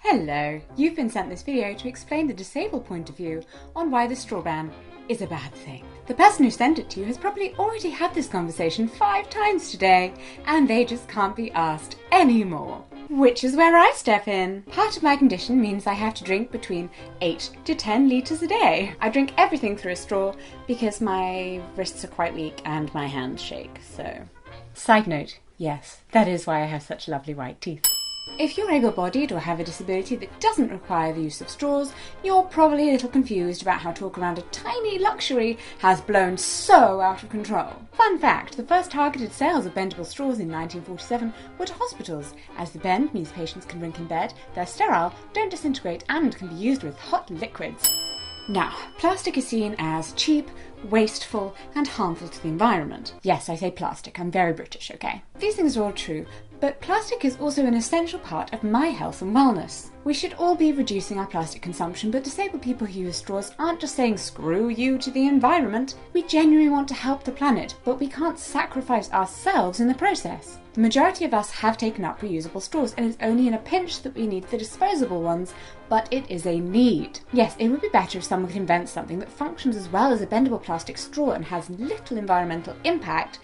Hello, you've been sent this video to explain the disabled point of view on why the straw ban is a bad thing. The person who sent it to you has probably already had this conversation 5 times today, and they just can't be asked anymore. Which is where I step in. Part of my condition means I have to drink between 8 to 10 litres a day. I drink everything through a straw because my wrists are quite weak and my hands shake, so... Side note, yes, that is why I have such lovely white teeth. If you're able-bodied or have a disability that doesn't require the use of straws, you're probably a little confused about how talk around a tiny luxury has blown so out of control. Fun fact, the first targeted sales of bendable straws in 1947 were to hospitals, as the bend means patients can drink in bed, they're sterile, don't disintegrate and can be used with hot liquids. Now, plastic is seen as cheap, wasteful and harmful to the environment. Yes, I say plastic, I'm very British, okay? These things are all true, but plastic is also an essential part of my health and wellness. We should all be reducing our plastic consumption, but disabled people who use straws aren't just saying screw you to the environment. We genuinely want to help the planet, but we can't sacrifice ourselves in the process. The majority of us have taken up reusable straws, and it's only in a pinch that we need the disposable ones, but it is a need. Yes, it would be better if someone could invent something that functions as well as a bendable plastic straw and has little environmental impact,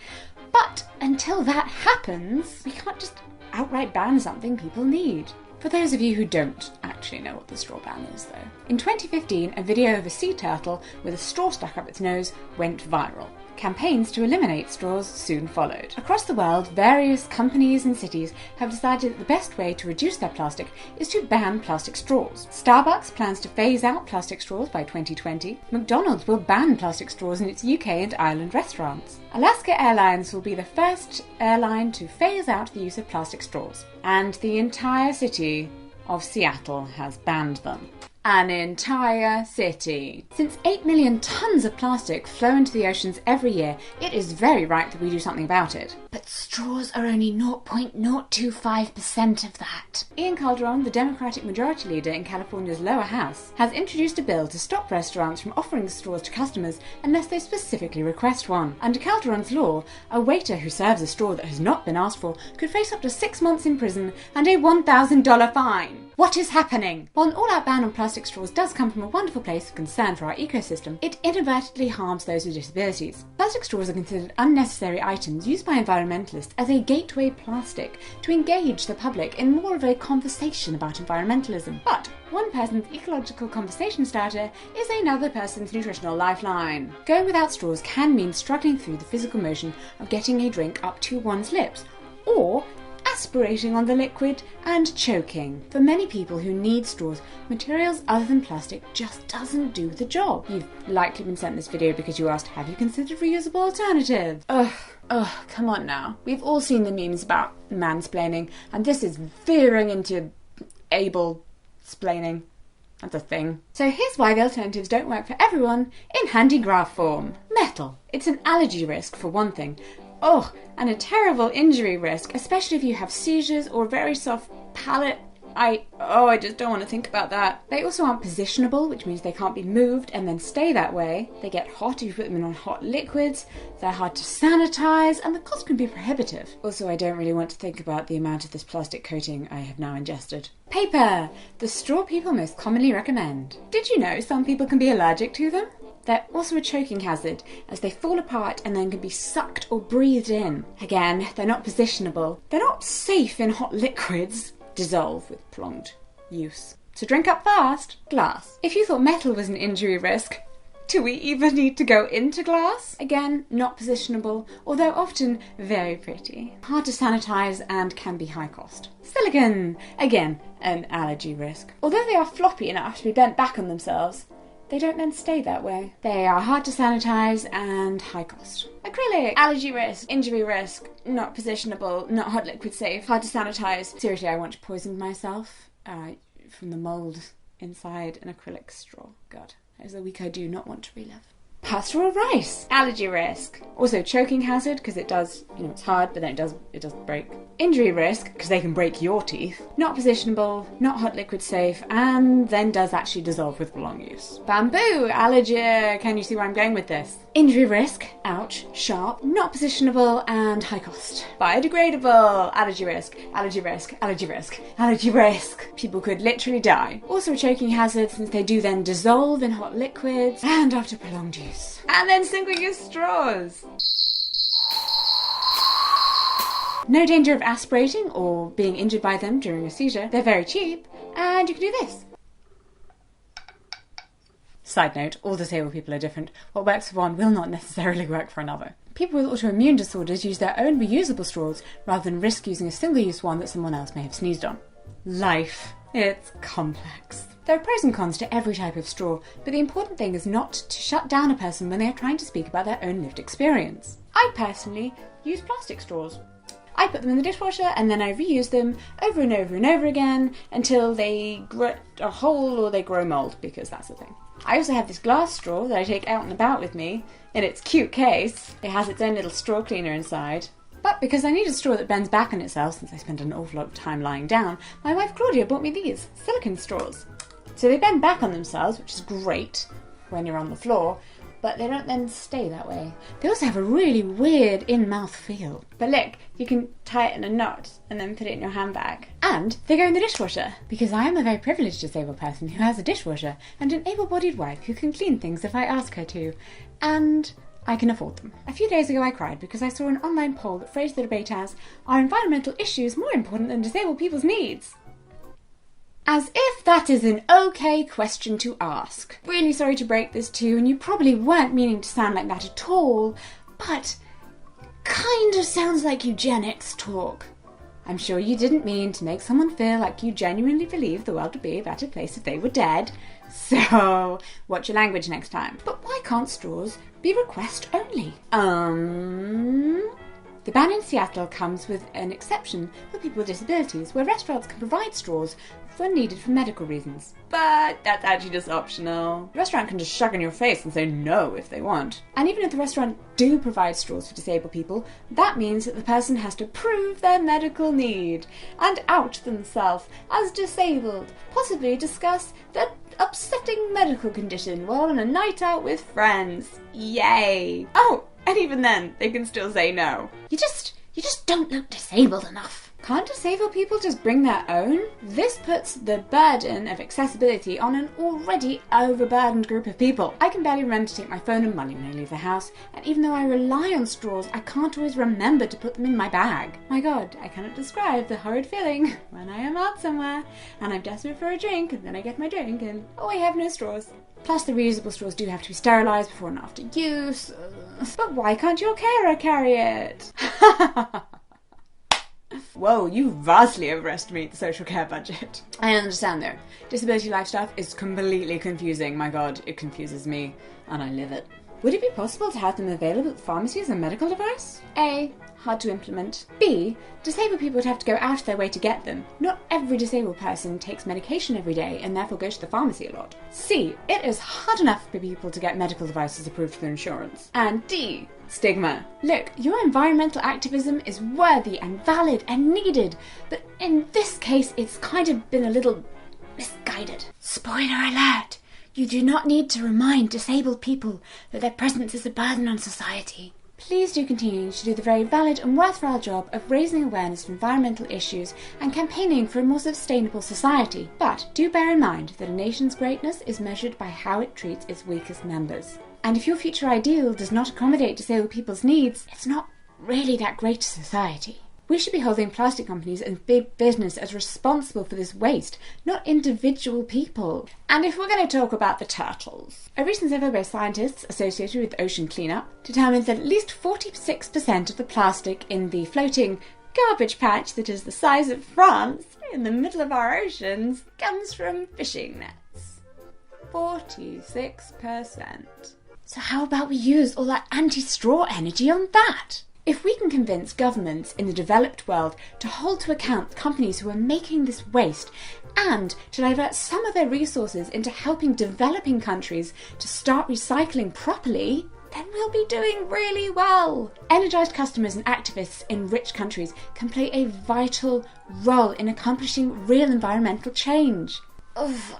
but until that happens, we can't just outright ban something people need. For those of you who don't actually know what the straw ban is though. In 2015, a video of a sea turtle with a straw stuck up its nose went viral. Campaigns to eliminate straws soon followed. Across the world, various companies and cities have decided that the best way to reduce their plastic is to ban plastic straws. Starbucks plans to phase out plastic straws by 2020. McDonald's will ban plastic straws in its UK and Ireland restaurants. Alaska Airlines will be the first airline to phase out the use of plastic straws. And the entire city of Seattle has banned them. An entire city. Since 8 million tons of plastic flow into the oceans every year, it is very right that we do something about it. But straws are only 0.025% of that. Ian Calderon, the Democratic Majority Leader in California's lower house, has introduced a bill to stop restaurants from offering straws to customers unless they specifically request one. Under Calderon's law, a waiter who serves a straw that has not been asked for could face up to 6 months in prison and a $1,000 fine. What is happening? While an all-out ban on plastic straws does come from a wonderful place of concern for our ecosystem, it inadvertently harms those with disabilities. Plastic straws are considered unnecessary items used by environmentalists as a gateway plastic to engage the public in more of a conversation about environmentalism. But one person's ecological conversation starter is another person's nutritional lifeline. Going without straws can mean struggling through the physical motion of getting a drink up to one's lips, or aspirating on the liquid and choking. For many people who need straws, materials other than plastic just doesn't do the job. You've likely been sent this video because you asked, have you considered reusable alternatives? Ugh, come on now. We've all seen the memes about mansplaining, and this is veering into able-splaining. That's a thing. So here's why the alternatives don't work for everyone in handy graph form. Metal. It's an allergy risk for one thing. Oh, and a terrible injury risk, especially if you have seizures or very soft palate. I just don't want to think about that. They also aren't positionable, which means they can't be moved and then stay that way. They get hot if you put them in on hot liquids. They're hard to sanitize, and the cost can be prohibitive. Also, I don't really want to think about the amount of this plastic coating I have now ingested. Paper! The straw people most commonly recommend. Did you know some people can be allergic to them? They're also a choking hazard, as they fall apart and then can be sucked or breathed in. Again, they're not positionable. They're not safe in hot liquids. Dissolve with prolonged use. So drink up fast. Glass. If you thought metal was an injury risk, do we even need to go into glass? Again, not positionable, although often very pretty. Hard to sanitize and can be high cost. Silicone. Again, an allergy risk. Although they are floppy enough to be bent back on themselves, they don't then stay that way. They are hard to sanitize and high cost. Acrylic. Allergy risk, injury risk, not positionable, not hot liquid safe, hard to sanitize. Seriously, I want to poison myself from the mold inside an acrylic straw. God, that is a week I do not want to relive. Pastoral rice, allergy risk. Also choking hazard, because it does, it's hard, but then it does break. Injury risk, because they can break your teeth. Not positionable, not hot liquid safe, and then does actually dissolve with prolonged use. Bamboo, allergy. Can you see where I'm going with this? Injury risk, ouch, sharp, not positionable, and high cost. Biodegradable, allergy risk, allergy risk, allergy risk, allergy risk. People could literally die. Also a choking hazard, since they do then dissolve in hot liquids, and after prolonged use. And then single-use straws. No danger of aspirating or being injured by them during a seizure. They're very cheap, and you can do this. Side note, all disabled people are different. What works for one will not necessarily work for another. People with autoimmune disorders use their own reusable straws rather than risk using a single-use one that someone else may have sneezed on. Life. It's complex. There are pros and cons to every type of straw, but the important thing is not to shut down a person when they are trying to speak about their own lived experience. I personally use plastic straws. I put them in the dishwasher and then I reuse them over and over and over again until they grow a hole or they grow mould, because that's the thing. I also have this glass straw that I take out and about with me in its cute case. It has its own little straw cleaner inside. But because I need a straw that bends back on itself, since I spend an awful lot of time lying down, my wife Claudia bought me these silicone straws. So they bend back on themselves, which is great when you're on the floor, but they don't then stay that way. They also have a really weird in-mouth feel. But look, you can tie it in a knot and then put it in your handbag. And they go in the dishwasher, because I am a very privileged disabled person who has a dishwasher and an able-bodied wife who can clean things if I ask her to. And I can afford them. A few days ago I cried because I saw an online poll that phrased the debate as, are environmental issues more important than disabled people's needs? As if that is an okay question to ask. Really sorry to break this to you, and you probably weren't meaning to sound like that at all, but kind of sounds like eugenics talk. I'm sure you didn't mean to make someone feel like you genuinely believe the world would be a better place if they were dead, so watch your language next time. But why can't straws be request only? The ban in Seattle comes with an exception for people with disabilities, where restaurants can provide straws when needed for medical reasons. But that's actually just optional. The restaurant can just shrug in your face and say no if they want. And even if the restaurant do provide straws for disabled people, that means that the person has to prove their medical need and out themselves as disabled, possibly discuss their upsetting medical condition while on a night out with friends. Yay! Oh, and even then, they can still say no. You just don't look disabled enough. Can't disabled people just bring their own? This puts the burden of accessibility on an already overburdened group of people. I can barely remember to take my phone and money when I leave the house, and even though I rely on straws, I can't always remember to put them in my bag. My God, I cannot describe the horrid feeling when I am out somewhere, and I'm desperate for a drink, and then I get my drink, and oh, I have no straws. Plus, the reusable straws do have to be sterilised before and after use. But why can't your carer carry it? Whoa, you vastly overestimate the social care budget. I understand though. Disability life stuff is completely confusing. My God, it confuses me, and I live it. Would it be possible to have them available at pharmacies as a medical device? A. Hard to implement. B. Disabled people would have to go out of their way to get them. Not every disabled person takes medication every day and therefore goes to the pharmacy a lot. C. It is hard enough for people to get medical devices approved through insurance. And D. Stigma. Look, your environmental activism is worthy and valid and needed, but in this case it's kind of been a little misguided. Spoiler alert! You do not need to remind disabled people that their presence is a burden on society. Please do continue to do the very valid and worthwhile job of raising awareness of environmental issues and campaigning for a more sustainable society. But do bear in mind that a nation's greatness is measured by how it treats its weakest members. And if your future ideal does not accommodate disabled people's needs, it's not really that great a society. We should be holding plastic companies and big business as responsible for this waste, not individual people. And if we're going to talk about the turtles, a recent survey by scientists associated with ocean cleanup determines that at least 46% of the plastic in the floating garbage patch that is the size of France in the middle of our oceans comes from fishing nets. 46%. So how about we use all that anti-straw energy on that? If we can convince governments in the developed world to hold to account companies who are making this waste and to divert some of their resources into helping developing countries to start recycling properly, then we'll be doing really well. Energised customers and activists in rich countries can play a vital role in accomplishing real environmental change.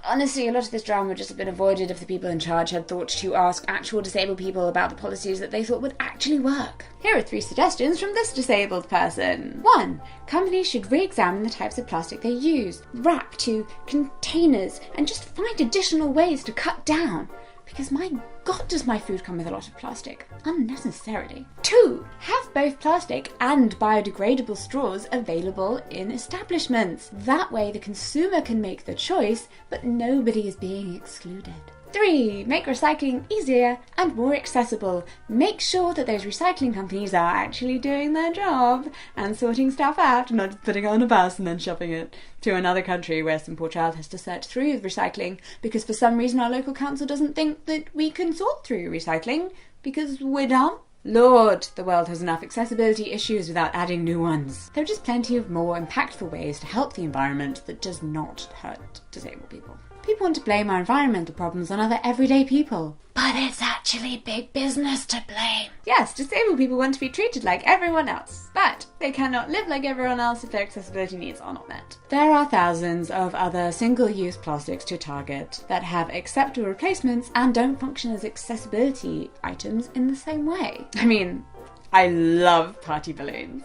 Honestly, a lot of this drama would just have been avoided if the people in charge had thought to ask actual disabled people about the policies that they thought would actually work. Here are 3 suggestions from this disabled person. 1. Companies should re-examine the types of plastic they use, wrap to containers, and just find additional ways to cut down. Because my God, does my food come with a lot of plastic, unnecessarily. 2. Have both plastic and biodegradable straws available in establishments. That way the consumer can make the choice, but nobody is being excluded. 3. Make recycling easier and more accessible. Make sure that those recycling companies are actually doing their job and sorting stuff out, not just putting it on a bus and then shipping it to another country where some poor child has to search through recycling because for some reason our local council doesn't think that we can sort through recycling because we're dumb. Lord, the world has enough accessibility issues without adding new ones. There are just plenty of more impactful ways to help the environment that does not hurt disabled people. People want to blame our environmental problems on other everyday people. But it's actually big business to blame. Yes, disabled people want to be treated like everyone else, but they cannot live like everyone else if their accessibility needs are not met. There are thousands of other single-use plastics to target that have acceptable replacements and don't function as accessibility items in the same way. I mean, I love party balloons.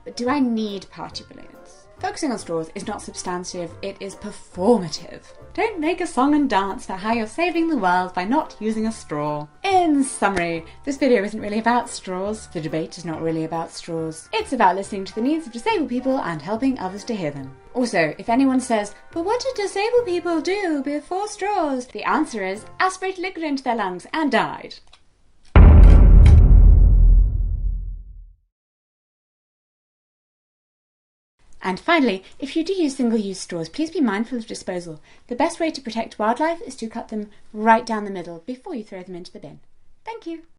But do I need party balloons? Focusing on straws is not substantive, it is performative. Don't make a song and dance for how you're saving the world by not using a straw. In summary, this video isn't really about straws. The debate is not really about straws. It's about listening to the needs of disabled people and helping others to hear them. Also, if anyone says, but what did disabled people do before straws? The answer is, aspirate liquid into their lungs and died. And finally, if you do use single-use straws, please be mindful of disposal. The best way to protect wildlife is to cut them right down the middle before you throw them into the bin. Thank you.